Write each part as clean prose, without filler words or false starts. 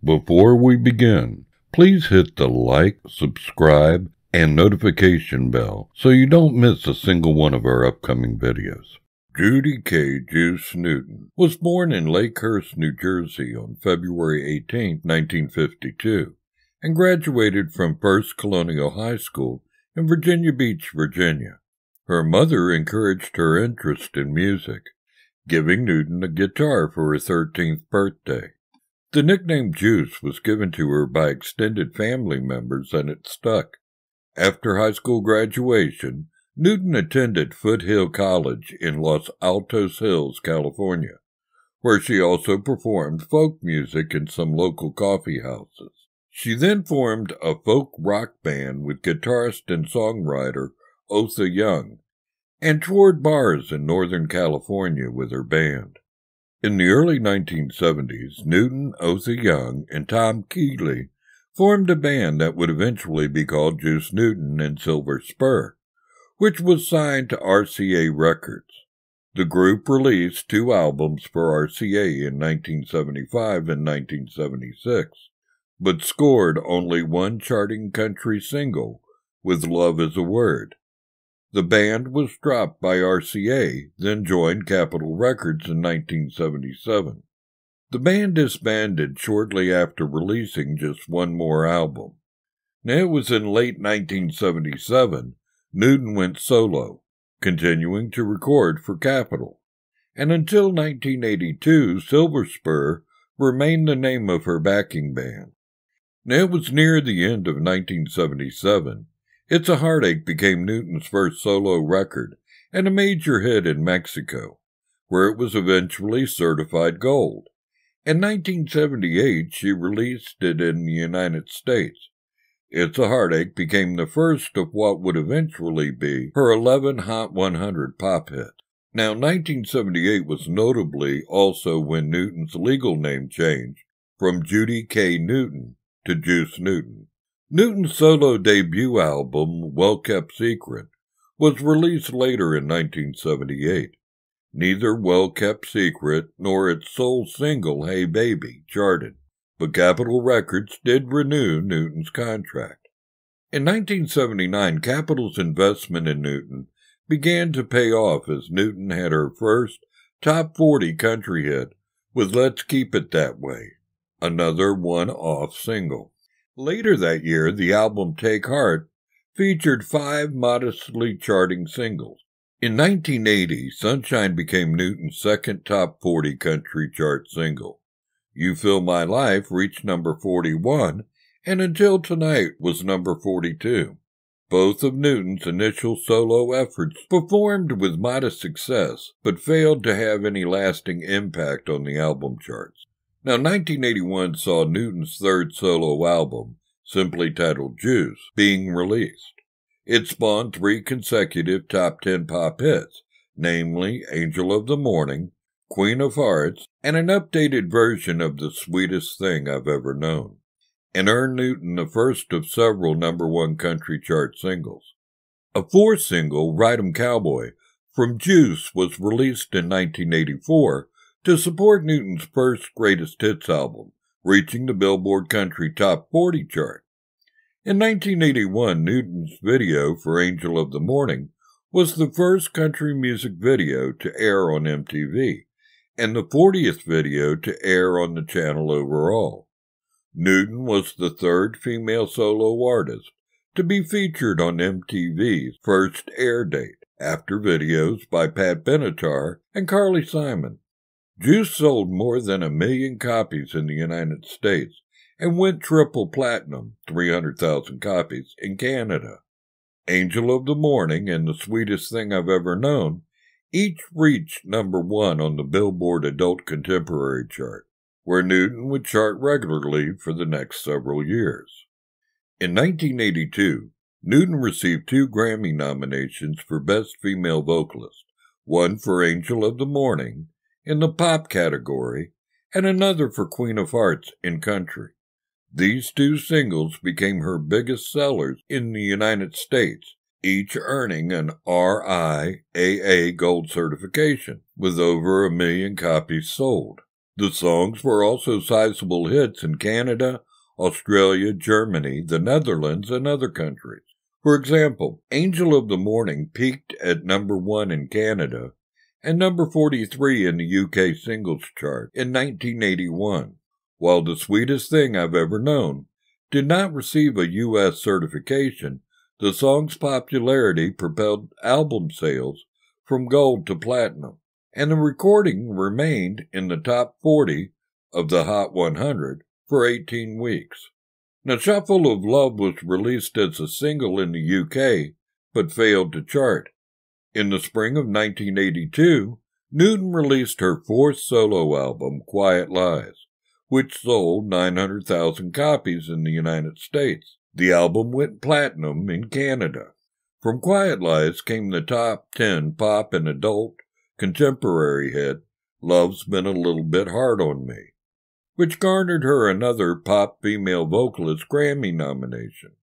Before we begin, please hit the like, subscribe, and notification bell so you don't miss a single one of our upcoming videos. Judy K. Juice Newton was born in Lakehurst, New Jersey on February 18, 1952, and graduated from First Colonial High School in Virginia Beach, Virginia. Her mother encouraged her interest in music, giving Newton a guitar for her 13th birthday. The nickname Juice was given to her by extended family members, and it stuck. After high school graduation, Newton attended Foothill College in Los Altos Hills, California, where she also performed folk music in some local coffee houses. She then formed a folk rock band with guitarist and songwriter Otha Young, and toured bars in Northern California with her band. In the early 1970s, Newton, Otha Young, and Tom Keeley formed a band that would eventually be called Juice Newton and Silver Spur, which was signed to RCA Records. The group released 2 albums for RCA in 1975 and 1976, but scored only 1 charting country single, with Love Is a Word. The band was dropped by RCA, then joined Capitol Records in 1977. The band disbanded shortly after releasing just 1 more album. Now, it was in late 1977, Newton went solo, continuing to record for Capitol, and until 1982, Silver Spur remained the name of her backing band. Now, it was near the end of 1977. It's a Heartache became Newton's first solo record and a major hit in Mexico, where it was eventually certified gold. In 1978, she released it in the United States. It's a Heartache became the first of what would eventually be her 11 Hot 100 pop hits. Now, 1978 was notably also when Newton's legal name changed from Judy K. Newton to Juice Newton. Newton's solo debut album, Well Kept Secret, was released later in 1978. Neither Well Kept Secret nor its sole single, Hey Baby, charted, but Capitol Records did renew Newton's contract. In 1979, Capitol's investment in Newton began to pay off as Newton had her first top 40 country hit with Let's Keep It That Way, another one-off single. Later that year, the album Take Heart featured 5 modestly charting singles. In 1980, Sunshine became Newton's second top 40 country chart single. You Fill My Life reached number 41, and Until Tonight was number 42. Both of Newton's initial solo efforts performed with modest success, but failed to have any lasting impact on the album charts. Now, 1981 saw Newton's third solo album, simply titled Juice, being released. It spawned 3 consecutive top 10 pop hits, namely Angel of the Morning, Queen of Hearts, and an updated version of The Sweetest Thing I've Ever Known, and earned Newton the first of several number 1 country chart singles. A 4th single, Ride 'em Cowboy, from Juice was released in 1984 to support Newton's first greatest hits album, reaching the Billboard Country Top 40 chart. In 1981, Newton's video for Angel of the Morning was the first country music video to air on MTV, and the 40th video to air on the channel overall. Newton was the 3rd female solo artist to be featured on MTV's first air date, after videos by Pat Benatar and Carly Simon. Juice sold more than 1 million copies in the United States and went triple platinum, 300,000 copies, in Canada. Angel of the Morning and The Sweetest Thing I've Ever Known each reached number 1 on the Billboard Adult Contemporary chart, where Newton would chart regularly for the next several years. In 1982, Newton received 2 Grammy nominations for Best Female Vocalist, one for Angel of the Morning in the pop category, and another for Queen of Hearts in country. These 2 singles became her biggest sellers in the United States, each earning an RIAA Gold certification, with over 1 million copies sold. The songs were also sizable hits in Canada, Australia, Germany, the Netherlands, and other countries. For example, Angel of the Morning peaked at number 1 in Canada and number 43 in the UK singles chart in 1981, while The Sweetest Thing I've Ever Known did not receive a U.S. certification. The song's popularity propelled album sales from gold to platinum, and the recording remained in the top 40 of the Hot 100 for 18 weeks. Now, Shot Full of Love was released as a single in the UK, but failed to chart. In the spring of 1982, Newton released her fourth solo album, Quiet Lies, which sold 900,000 copies in the United States. The album went platinum in Canada. From Quiet Lies came the top 10 pop and adult contemporary hit, Love's Been a Little Bit Hard on Me, which garnered her another pop female vocalist Grammy nomination.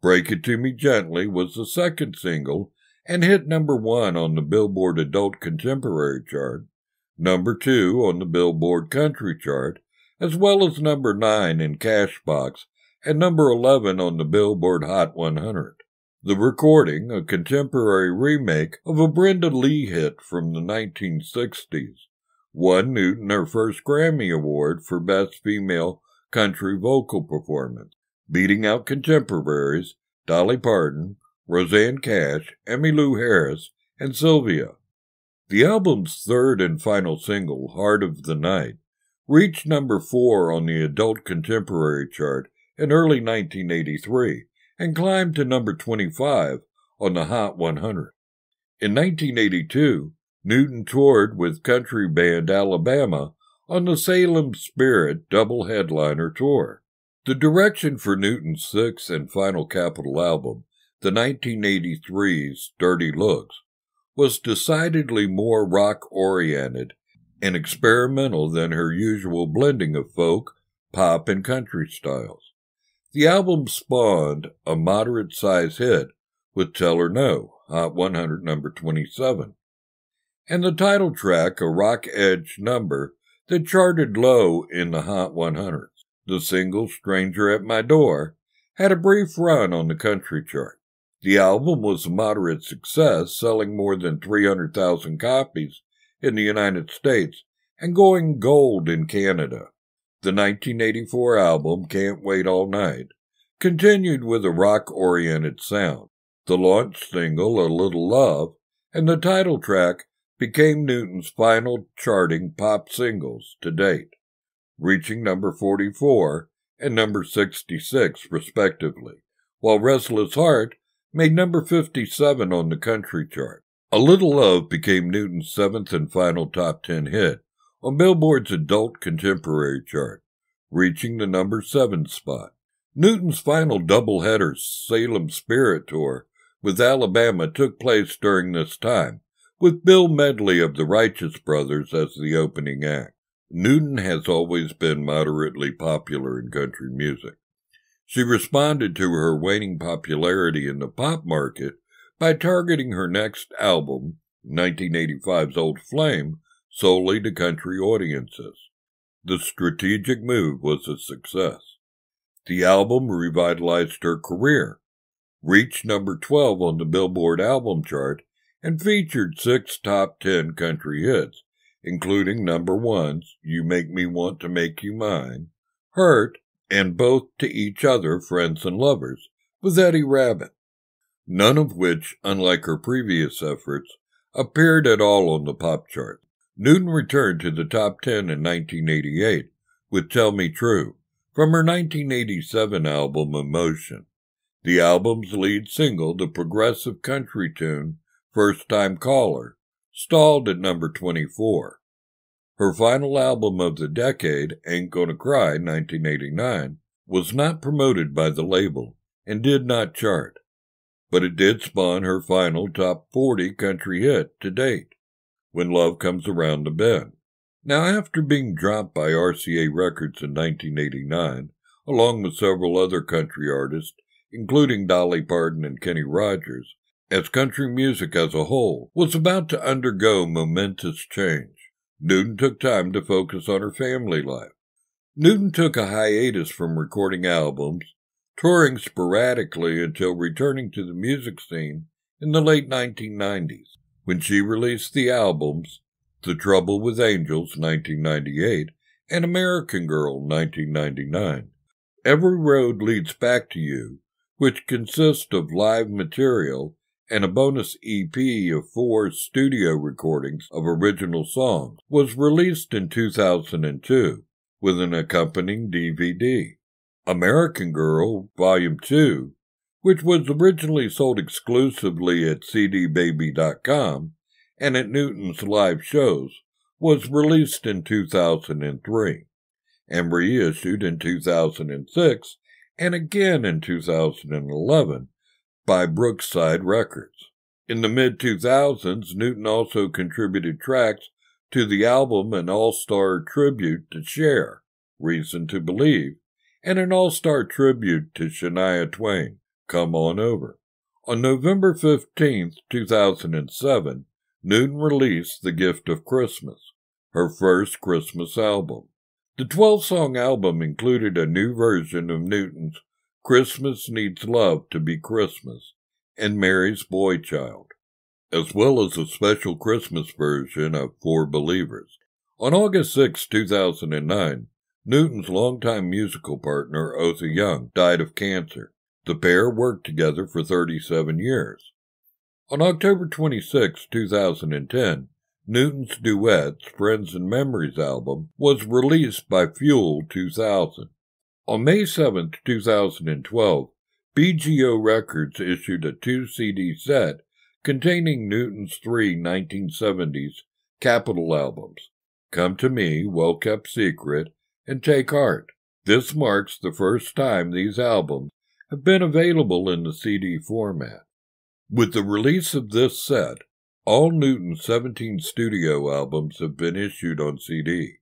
Break It To Me Gently was the second single and hit number 1 on the Billboard Adult Contemporary chart, number 2 on the Billboard Country chart, as well as number 9 in Cashbox and number 11 on the Billboard Hot 100. The recording, a contemporary remake of a Brenda Lee hit from the 1960s, won Newton her first Grammy Award for Best Female Country Vocal Performance, beating out contemporaries Dolly Parton, Rosanne Cash, Emmylou Harris, and Sylvia. The album's third and final single, Heart of the Night, reached number 4 on the Adult Contemporary chart in early 1983 and climbed to number 25 on the Hot 100. In 1982, Newton toured with country band Alabama on the Salem Spirit double headliner tour. The direction for Newton's sixth and final Capitol album, the 1983's Dirty Looks, was decidedly more rock-oriented and experimental than her usual blending of folk, pop, and country styles. The album spawned a moderate-sized hit with Tell Her No, Hot 100 number 27, and the title track, a rock-edged number that charted low in the Hot 100s. The single, Stranger at My Door, had a brief run on the country chart. The album was a moderate success, selling more than 300,000 copies in the United States and going gold in Canada. The 1984 album, Can't Wait All Night, continued with a rock-oriented sound. The launch single, A Little Love, and the title track became Newton's final charting pop singles to date, reaching number 44 and number 66 respectively, while Restless Heart made number 57 on the country chart. A Little Love became Newton's seventh and final top 10 hit on Billboard's Adult Contemporary chart, reaching the number 7 spot. Newton's final doubleheader Salem Spirit tour with Alabama took place during this time, with Bill Medley of the Righteous Brothers as the opening act. Newton has always been moderately popular in country music. She responded to her waning popularity in the pop market by targeting her next album, 1985's Old Flame, solely to country audiences. The strategic move was a success. The album revitalized her career, reached number 12 on the Billboard album chart, and featured 6 top 10 country hits, including number 1s, You Make Me Want to Make You Mine, Hurt, and Both to Each Other, Friends and Lovers, with Eddie Rabbitt, none of which, unlike her previous efforts, appeared at all on the pop chart. Newton returned to the top 10 in 1988 with Tell Me True, from her 1987 album Emotion. The album's lead single, the progressive country tune First Time Caller, stalled at number 24. Her final album of the decade, Ain't Gonna Cry, 1989, was not promoted by the label and did not chart, but it did spawn her final top 40 country hit to date, When Love Comes Around the Bend. Now, after being dropped by RCA Records in 1989, along with several other country artists, including Dolly Parton and Kenny Rogers, as country music as a whole was about to undergo momentous change, Newton took time to focus on her family life. Newton took a hiatus from recording albums, touring sporadically until returning to the music scene in the late 1990s, when she released the albums The Trouble with Angels, 1998, and American Girl, 1999. Every Road Leads Back to You, which consists of live material and a bonus EP of 4 studio recordings of original songs, was released in 2002 with an accompanying DVD. American Girl Volume 2, which was originally sold exclusively at cdbaby.com and at Newton's live shows, was released in 2003 and reissued in 2006 and again in 2011 by Brookside Records. In the mid-2000s, Newton also contributed tracks to the album An All-Star Tribute to Cher, Reason to Believe, and an all-star tribute to Shania Twain, Come On Over. On November 15, 2007, Newton released The Gift of Christmas, her first Christmas album. The 12-song album included a new version of Newton's Christmas Needs Love to Be Christmas and Mary's Boy Child, as well as a special Christmas version of For Believers. On August 6, 2009, Newton's longtime musical partner, Otha Young, died of cancer. The pair worked together for 37 years. On October 26, 2010, Newton's duets, Friends and Memories album, was released by Fuel 2000. On May 7, 2012, BGO Records issued a 2-CD set containing Newton's 3 1970s Capitol albums, Come to Me, Well Kept Secret, and Take Heart. This marks the first time these albums have been available in the CD format. With the release of this set, all Newton's 17 studio albums have been issued on CD.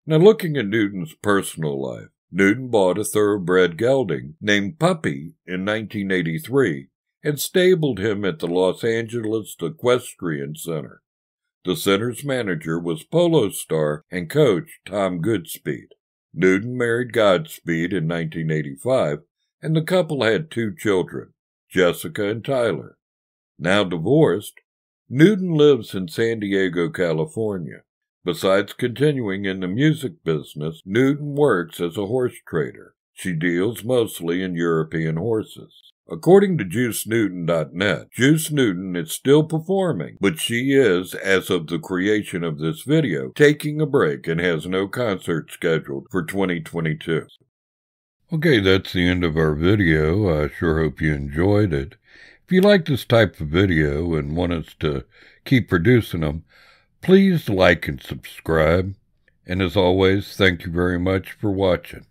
Now, looking at Newton's personal life, Newton bought a thoroughbred gelding named Puppy in 1983 and stabled him at the Los Angeles Equestrian Center. The center's manager was polo star and coach Tom Goodspeed. Newton married Godspeed in 1985, and the couple had 2 children, Jessica and Tyler. Now divorced, Newton lives in San Diego, California. Besides continuing in the music business, Newton works as a horse trader. She deals mostly in European horses. According to JuiceNewton.net, Juice Newton is still performing, but she is, as of the creation of this video, taking a break and has no concert scheduled for 2022. Okay, that's the end of our video. I sure hope you enjoyed it. If you like this type of video and want us to keep producing them, please like and subscribe. And as always, thank you very much for watching.